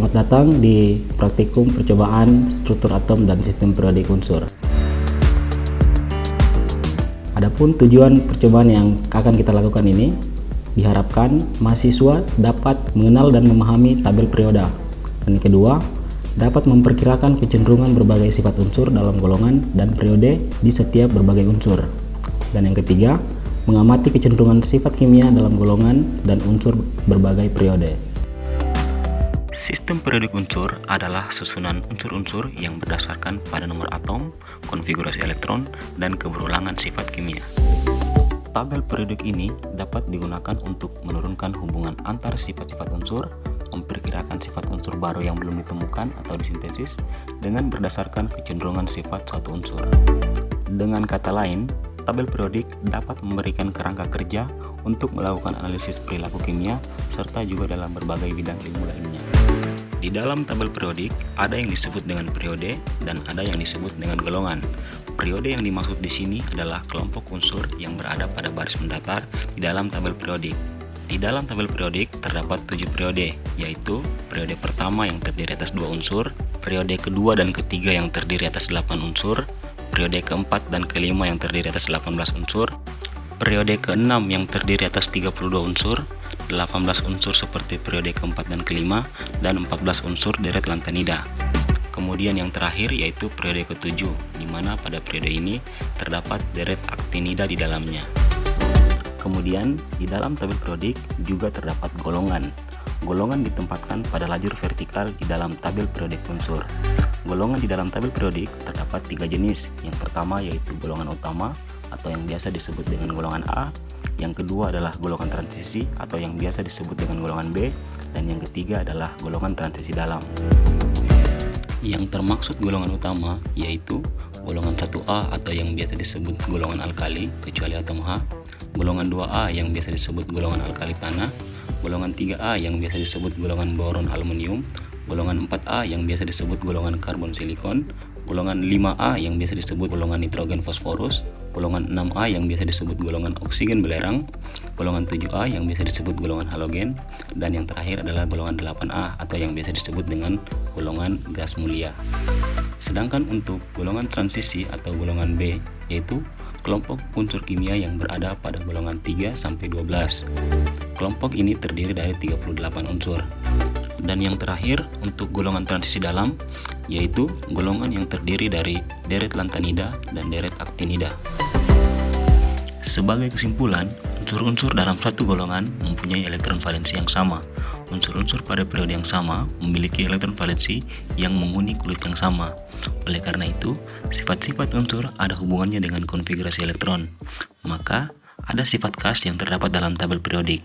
Selamat datang di praktikum percobaan struktur atom dan sistem periodik unsur. Adapun tujuan percobaan yang akan kita lakukan ini, diharapkan mahasiswa dapat mengenal dan memahami tabel perioda. Dan yang kedua, dapat memperkirakan kecenderungan berbagai sifat unsur dalam golongan dan periode di setiap berbagai unsur. Dan yang ketiga, mengamati kecenderungan sifat kimia dalam golongan dan unsur berbagai periode. Sistem periodik unsur adalah susunan unsur-unsur yang berdasarkan pada nomor atom, konfigurasi elektron, dan keberulangan sifat kimia. Tabel periodik ini dapat digunakan untuk menurunkan hubungan antar sifat-sifat unsur, memperkirakan sifat unsur baru yang belum ditemukan atau disintesis dengan berdasarkan kecenderungan sifat suatu unsur. Dengan kata lain, tabel periodik dapat memberikan kerangka kerja untuk melakukan analisis perilaku kimia serta juga dalam berbagai bidang ilmu lainnya. Di dalam tabel periodik ada yang disebut dengan periode dan ada yang disebut dengan golongan. Periode yang dimaksud di sini adalah kelompok unsur yang berada pada baris mendatar di dalam tabel periodik. Di dalam tabel periodik terdapat 7 periode, yaitu periode pertama yang terdiri atas 2 unsur, periode kedua dan ketiga yang terdiri atas 8 unsur, periode keempat dan kelima yang terdiri atas 18 unsur, periode keenam yang terdiri atas 32 unsur, 18 unsur seperti periode keempat dan kelima, dan 14 unsur deret lantanida. Kemudian yang terakhir yaitu periode ketujuh, di mana pada periode ini terdapat deret aktinida di dalamnya. Kemudian di dalam tabel periodik juga terdapat golongan. Golongan ditempatkan pada lajur vertikal di dalam tabel periodik unsur. Golongan di dalam tabel periodik terdapat 3 jenis. Yang pertama yaitu golongan utama atau yang biasa disebut dengan golongan A. Yang kedua adalah golongan transisi atau yang biasa disebut dengan golongan B. Dan yang ketiga adalah golongan transisi dalam. Yang termaksud golongan utama yaitu golongan 1A atau yang biasa disebut golongan alkali kecuali atom H, golongan 2A yang biasa disebut golongan alkali tanah, golongan 3A yang biasa disebut golongan boron aluminium, golongan 4A yang biasa disebut golongan karbon silikon, golongan 5A yang biasa disebut golongan nitrogen fosforus, golongan 6A yang biasa disebut golongan oksigen belerang, golongan 7A yang biasa disebut golongan halogen, dan yang terakhir adalah golongan 8A atau yang biasa disebut dengan golongan gas mulia. Sedangkan untuk golongan transisi atau golongan B yaitu kelompok unsur kimia yang berada pada golongan 3 sampai 12. Kelompok ini terdiri dari 38 unsur. Dan yang terakhir untuk golongan transisi dalam yaitu golongan yang terdiri dari deret lantanida dan deret aktinida. Sebagai kesimpulan, unsur-unsur dalam satu golongan mempunyai elektron valensi yang sama. Unsur-unsur pada periode yang sama memiliki elektron valensi yang menghuni kulit yang sama. Oleh karena itu, sifat-sifat unsur ada hubungannya dengan konfigurasi elektron. Maka, ada sifat khas yang terdapat dalam tabel periodik.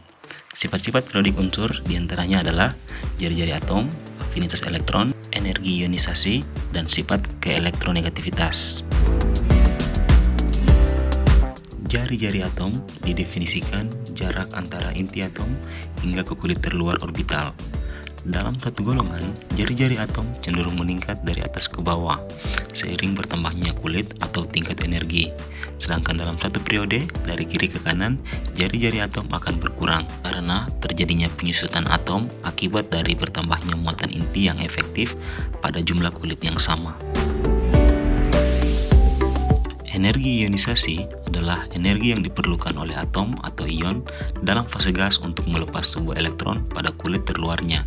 Sifat-sifat periodik unsur diantaranya adalah jari-jari atom, afinitas elektron, energi ionisasi, dan sifat keelektronegativitas. Jari-jari atom didefinisikan jarak antara inti atom hingga ke kulit terluar orbital. Dalam satu golongan, jari-jari atom cenderung meningkat dari atas ke bawah seiring bertambahnya kulit atau tingkat energi. Sedangkan dalam satu periode, dari kiri ke kanan, jari-jari atom akan berkurang karena terjadinya penyusutan atom akibat dari bertambahnya muatan inti yang efektif pada jumlah kulit yang sama. Energi ionisasi adalah energi yang diperlukan oleh atom atau ion dalam fase gas untuk melepas sebuah elektron pada kulit terluarnya.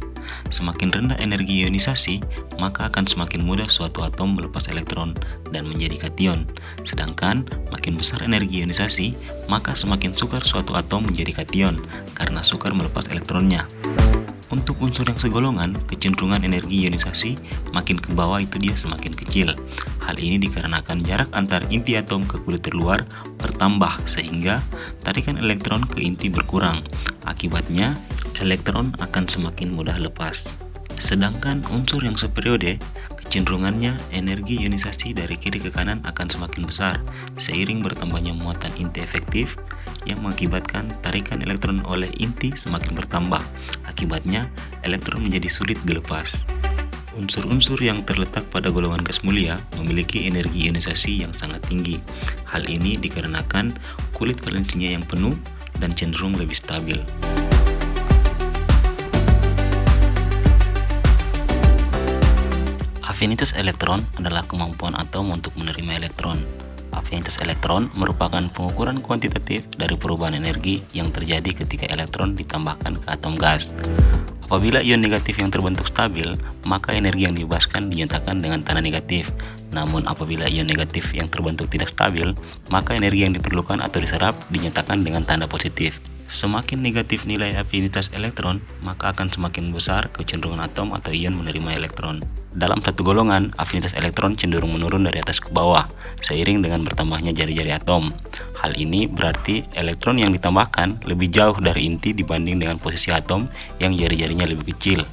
Semakin rendah energi ionisasi, maka akan semakin mudah suatu atom melepas elektron dan menjadi kation. Sedangkan makin besar energi ionisasi, maka semakin sukar suatu atom menjadi kation karena sukar melepas elektronnya. Untuk unsur yang segolongan, kecenderungan energi ionisasi makin ke bawah itu dia semakin kecil. Hal ini dikarenakan jarak antar inti atom ke kulit terluar bertambah sehingga tarikan elektron ke inti berkurang. Akibatnya, elektron akan semakin mudah lepas. Sedangkan unsur yang seperiode, kecenderungannya energi ionisasi dari kiri ke kanan akan semakin besar seiring bertambahnya muatan inti efektif yang mengakibatkan tarikan elektron oleh inti semakin bertambah. Akibatnya, elektron menjadi sulit dilepas. Unsur-unsur yang terletak pada golongan gas mulia memiliki energi ionisasi yang sangat tinggi. Hal ini dikarenakan kulit valensinya yang penuh dan cenderung lebih stabil. Afinitas elektron adalah kemampuan atom untuk menerima elektron. Afinitas elektron merupakan pengukuran kuantitatif dari perubahan energi yang terjadi ketika elektron ditambahkan ke atom gas. Apabila ion negatif yang terbentuk stabil, maka energi yang dibebaskan dinyatakan dengan tanda negatif. Namun apabila ion negatif yang terbentuk tidak stabil, maka energi yang diperlukan atau diserap dinyatakan dengan tanda positif. Semakin negatif nilai afinitas elektron, maka akan semakin besar kecenderungan atom atau ion menerima elektron. Dalam satu golongan, afinitas elektron cenderung menurun dari atas ke bawah, seiring dengan bertambahnya jari-jari atom. Hal ini berarti elektron yang ditambahkan lebih jauh dari inti dibanding dengan posisi atom yang jari-jarinya lebih kecil.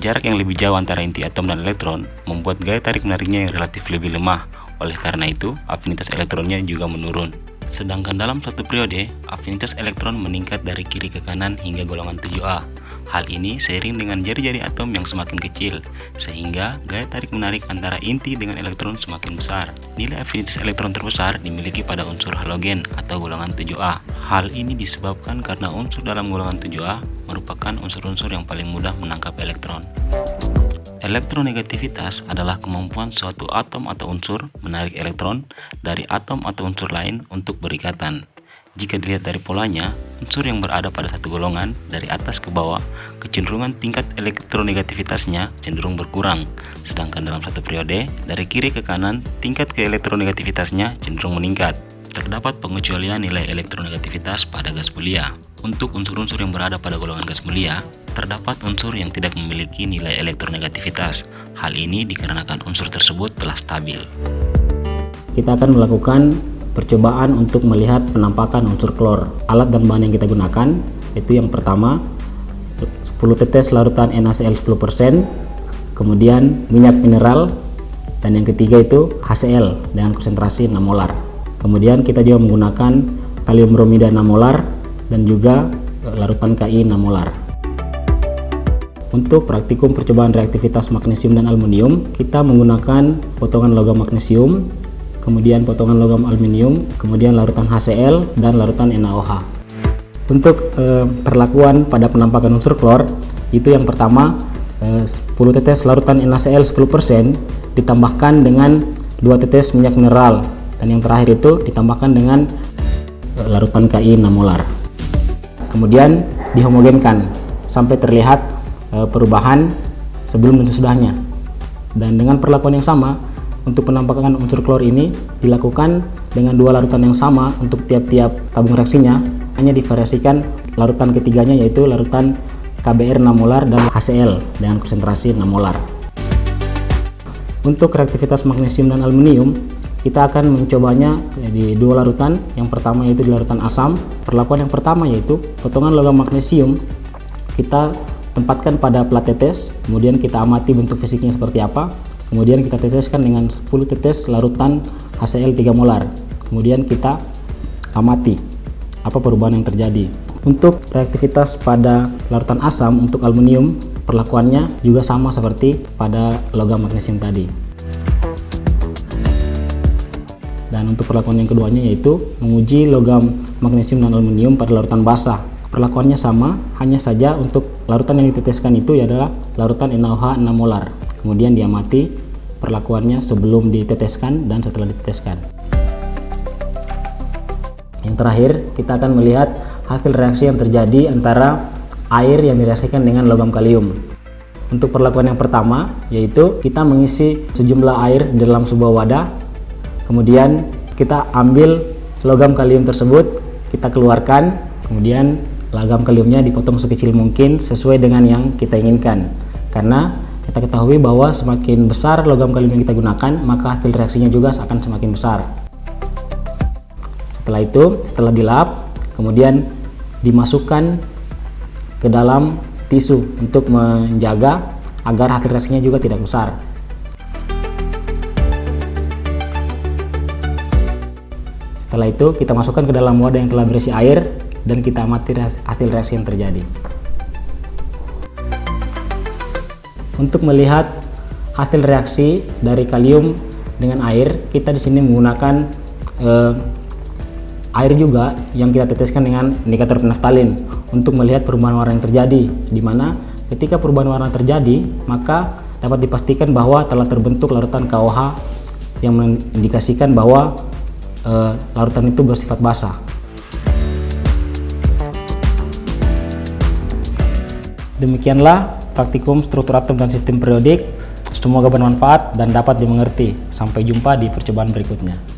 Jarak yang lebih jauh antara inti atom dan elektron membuat gaya tarik-menariknya yang relatif lebih lemah. Oleh karena itu, afinitas elektronnya juga menurun. Sedangkan dalam suatu periode, afinitas elektron meningkat dari kiri ke kanan hingga golongan 7A. Hal ini seiring dengan jari-jari atom yang semakin kecil, sehingga gaya tarik-menarik antara inti dengan elektron semakin besar. Nilai afinitas elektron terbesar dimiliki pada unsur halogen atau golongan 7A. Hal ini disebabkan karena unsur dalam golongan 7A merupakan unsur-unsur yang paling mudah menangkap elektron. Elektronegativitas adalah kemampuan suatu atom atau unsur menarik elektron dari atom atau unsur lain untuk berikatan. Jika dilihat dari polanya, unsur yang berada pada satu golongan dari atas ke bawah, kecenderungan tingkat elektronegativitasnya cenderung berkurang. Sedangkan dalam satu periode, dari kiri ke kanan, tingkat keelektronegativitasnya cenderung meningkat. Terdapat pengecualian nilai elektronegativitas pada gas mulia. Untuk unsur-unsur yang berada pada golongan gas mulia, terdapat unsur yang tidak memiliki nilai elektronegativitas. Hal ini dikarenakan unsur tersebut telah stabil. Kita akan melakukan percobaan untuk melihat penampakan unsur klor. Alat dan bahan yang kita gunakan itu yang pertama 10 tetes larutan NaCl 10%, kemudian minyak mineral, dan yang ketiga itu HCl dengan konsentrasi 6 molar. Kemudian kita juga menggunakan kalium bromida 6 molar dan juga larutan Ki 6 molar. Untuk praktikum percobaan reaktivitas magnesium dan aluminium, kita menggunakan potongan logam magnesium, kemudian potongan logam aluminium, kemudian larutan HCl dan larutan NaOH. Untuk perlakuan pada penampakan unsur klor, itu yang pertama 10 tetes larutan NaCl 10% ditambahkan dengan 2 tetes minyak mineral, dan yang terakhir itu ditambahkan dengan larutan Ki 6 molar. Kemudian dihomogenkan sampai terlihat perubahan sebelum dan sesudahnya. Dan dengan perlakuan yang sama untuk penampakan unsur klor ini dilakukan dengan 2 larutan yang sama untuk tiap-tiap tabung reaksinya, hanya divariasikan larutan ketiganya yaitu larutan KBr 6 molar dan HCl dengan konsentrasi 6 molar. Untuk reaktivitas magnesium dan aluminium, kita akan mencobanya di 2 larutan. Yang pertama yaitu di larutan asam. Perlakuan yang pertama yaitu potongan logam magnesium kita tempatkan pada plat tetes, kemudian kita amati bentuk fisiknya seperti apa, kemudian kita teteskan dengan 10 tetes larutan HCl 3 molar, kemudian kita amati apa perubahan yang terjadi. Untuk reaktivitas pada larutan asam untuk aluminium, perlakuannya juga sama seperti pada logam magnesium tadi. Dan untuk perlakuan yang keduanya yaitu menguji logam magnesium dan aluminium pada larutan basah. Perlakuannya sama, hanya saja untuk larutan yang diteteskan itu adalah larutan NaOH 6 molar. Kemudian diamati perlakuannya sebelum diteteskan dan setelah diteteskan. Yang terakhir, kita akan melihat hasil reaksi yang terjadi antara air yang direaksikan dengan logam kalium. Untuk perlakuan yang pertama yaitu kita mengisi sejumlah air di dalam sebuah wadah. Kemudian kita ambil logam kalium tersebut, kita keluarkan, kemudian logam kaliumnya dipotong sekecil mungkin sesuai dengan yang kita inginkan. Karena kita ketahui bahwa semakin besar logam kalium yang kita gunakan, maka hasil reaksinya juga akan semakin besar. Setelah itu, setelah dilap, kemudian dimasukkan ke dalam tisu untuk menjaga agar hasil reaksinya juga tidak besar. Setelah itu kita masukkan ke dalam wadah yang telah berisi air dan kita amati hasil reaksi yang terjadi. Untuk melihat hasil reaksi dari kalium dengan air, kita di sini menggunakan air juga yang kita teteskan dengan indikator penaftalin untuk melihat perubahan warna yang terjadi, di mana ketika perubahan warna terjadi maka dapat dipastikan bahwa telah terbentuk larutan KOH yang mengindikasikan bahwa larutan itu bersifat basah. Demikianlah praktikum struktur atom dan sistem periodik. Semoga bermanfaat dan dapat dimengerti. Sampai jumpa di percobaan berikutnya.